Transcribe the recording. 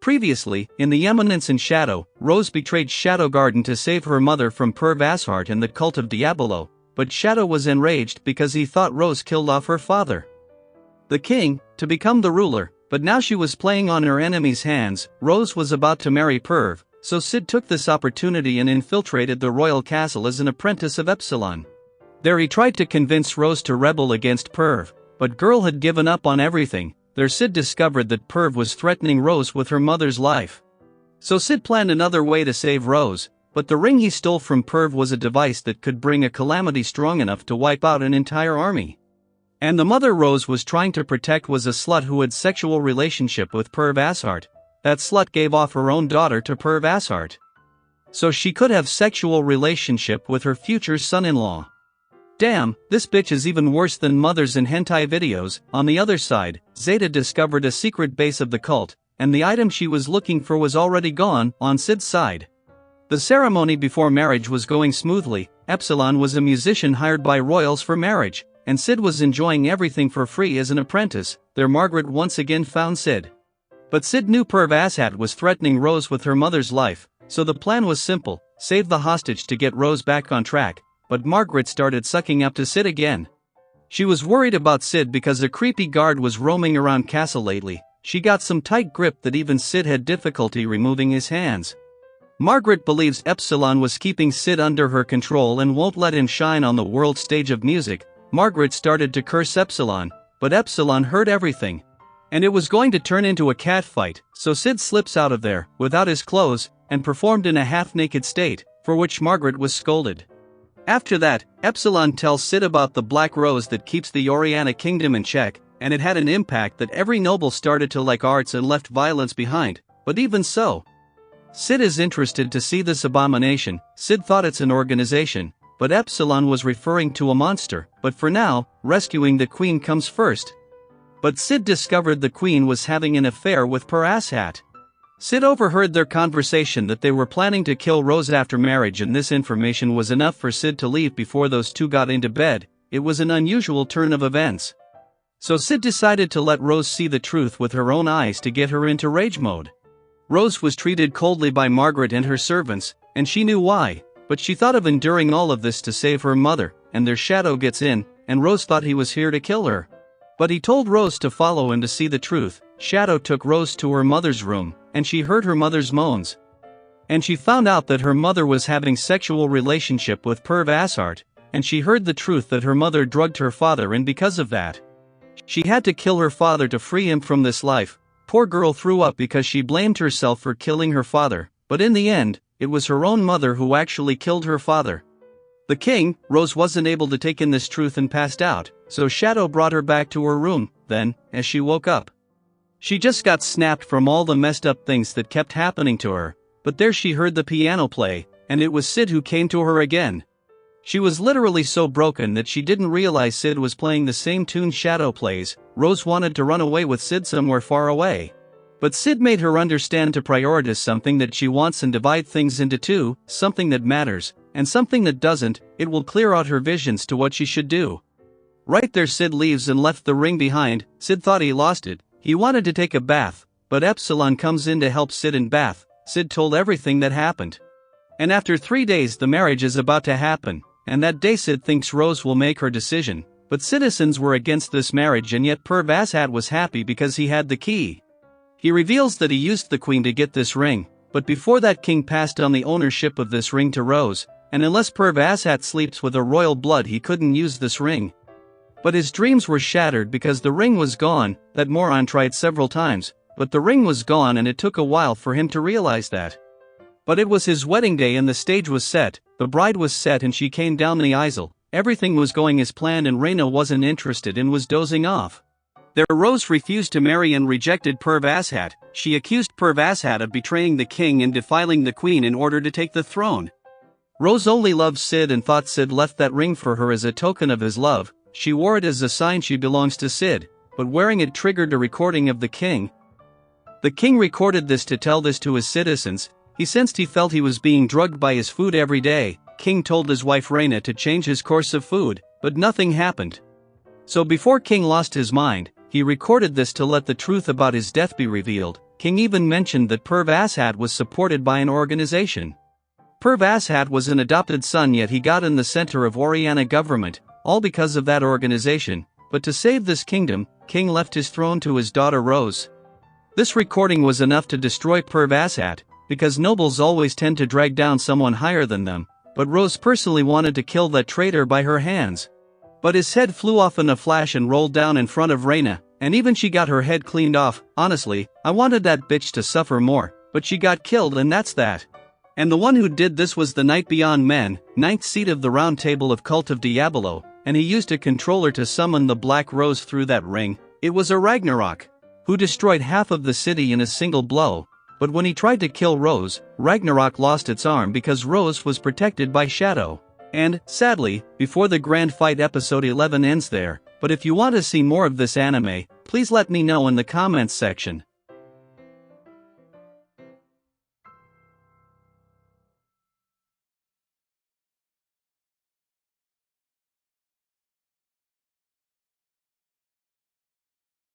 Previously, in The Eminence in Shadow, Rose betrayed Shadow Garden to save her mother from Perv Ashart and the cult of Diabolo, but Shadow was enraged because he thought Rose killed off her father, the king, to become the ruler, but now she was playing on her enemy's hands. Rose was about to marry Perv, so Sid took this opportunity and infiltrated the royal castle as an apprentice of Epsilon. There he tried to convince Rose to rebel against Perv, but girl had given up on everything. There Sid discovered that Perv was threatening Rose with her mother's life. So Sid planned another way to save Rose, but the ring he stole from Perv was a device that could bring a calamity strong enough to wipe out an entire army. And the mother Rose was trying to protect was a slut who had sexual relationship with Perv Ashart. That slut gave off her own daughter to Perv Ashart, so she could have sexual relationship with her future son-in-law. Damn, this bitch is even worse than mothers in hentai videos. On the other side, Zeta discovered a secret base of the cult, and the item she was looking for was already gone. On Sid's side, the ceremony before marriage was going smoothly. Epsilon was a musician hired by royals for marriage, and Sid was enjoying everything for free as an apprentice. There Margaret once again found Sid. But Sid knew Perv Ashart was threatening Rose with her mother's life, so the plan was simple: save the hostage to get Rose back on track. But Margaret started sucking up to Sid again. She was worried about Sid because a creepy guard was roaming around castle lately. She got some tight grip that even Sid had difficulty removing his hands. Margaret believes Epsilon was keeping Sid under her control and won't let him shine on the world stage of music. Margaret started to curse Epsilon, but Epsilon heard everything, and it was going to turn into a cat fight. So Sid slips out of there, without his clothes, and performed in a half-naked state, for which Margaret was scolded. After that, Epsilon tells Sid about the Black Rose that keeps the Oriana kingdom in check, and it had an impact that every noble started to like arts and left violence behind. But even so, Sid is interested to see this abomination. Sid thought it's an organization, but Epsilon was referring to a monster. But for now, rescuing the queen comes first. But Sid discovered the queen was having an affair with Perv Ashart. Sid overheard their conversation that they were planning to kill Rose after marriage, and this information was enough for Sid to leave before those two got into bed. It was an unusual turn of events. So Sid decided to let Rose see the truth with her own eyes to get her into rage mode. Rose was treated coldly by Margaret and her servants, and she knew why, but she thought of enduring all of this to save her mother, and their Shadow gets in, and Rose thought he was here to kill her. But he told Rose to follow him to see the truth. Shadow took Rose to her mother's room, and she heard her mother's moans. And she found out that her mother was having sexual relationship with Perv Ashart, and she heard the truth that her mother drugged her father, and because of that, she had to kill her father to free him from this life. Poor girl threw up because she blamed herself for killing her father, but in the end, it was her own mother who actually killed her father. The king, Rose wasn't able to take in this truth and passed out, so Shadow brought her back to her room. Then, as she woke up, she just got snapped from all the messed up things that kept happening to her. But there she heard the piano play, and it was Sid who came to her again. She was literally so broken that she didn't realize Sid was playing the same tune Shadow plays. Rose wanted to run away with Sid somewhere far away, but Sid made her understand to prioritize something that she wants and divide things into two, something that matters, and something that doesn't. It will clear out her visions to what she should do. Right there Sid leaves and left the ring behind. Sid thought he lost it. He wanted to take a bath, but Epsilon comes in to help Sid in bath. Sid told everything that happened. And after 3 days the marriage is about to happen, and that day Sid thinks Rose will make her decision. But citizens were against this marriage, and yet Perv Ashart was happy because he had the key. He reveals that he used the queen to get this ring, but before that king passed on the ownership of this ring to Rose, and unless Perv Ashart sleeps with a royal blood he couldn't use this ring. But his dreams were shattered because the ring was gone. That moron tried several times, but the ring was gone, and it took a while for him to realize that. But it was his wedding day and the stage was set, the bride was set, and she came down the aisle. Everything was going as planned, and Reina wasn't interested and was dozing off. There Rose refused to marry and rejected Perv Ashart. She accused Perv Ashart of betraying the king and defiling the queen in order to take the throne. Rose only loved Sid and thought Sid left that ring for her as a token of his love. She wore it as a sign she belongs to Sid, but wearing it triggered a recording of the king. The king recorded this to tell this to his citizens. He sensed he felt he was being drugged by his food every day. King told his wife Reina to change his course of food, but nothing happened. So before King lost his mind, he recorded this to let the truth about his death be revealed. King even mentioned that Perv Asshat was supported by an organization. Perv Asshat was an adopted son, yet he got in the center of Oriana government, all because of that organization. But to save this kingdom, King left his throne to his daughter Rose. This recording was enough to destroy Perv Asshat, because nobles always tend to drag down someone higher than them, but Rose personally wanted to kill that traitor by her hands. But his head flew off in a flash and rolled down in front of Reina, and even she got her head cleaned off. Honestly, I wanted that bitch to suffer more, but she got killed and that's that. And the one who did this was the Knight Beyond Men, ninth seat of the Round Table of Cult of Diabolo, and he used a controller to summon the Black Rose through that ring. It was a Ragnarok, who destroyed half of the city in a single blow. But when he tried to kill Rose, Ragnarok lost its arm because Rose was protected by Shadow. And, sadly, before the grand fight episode 11 ends there, but if you want to see more of this anime, please let me know in the comments section.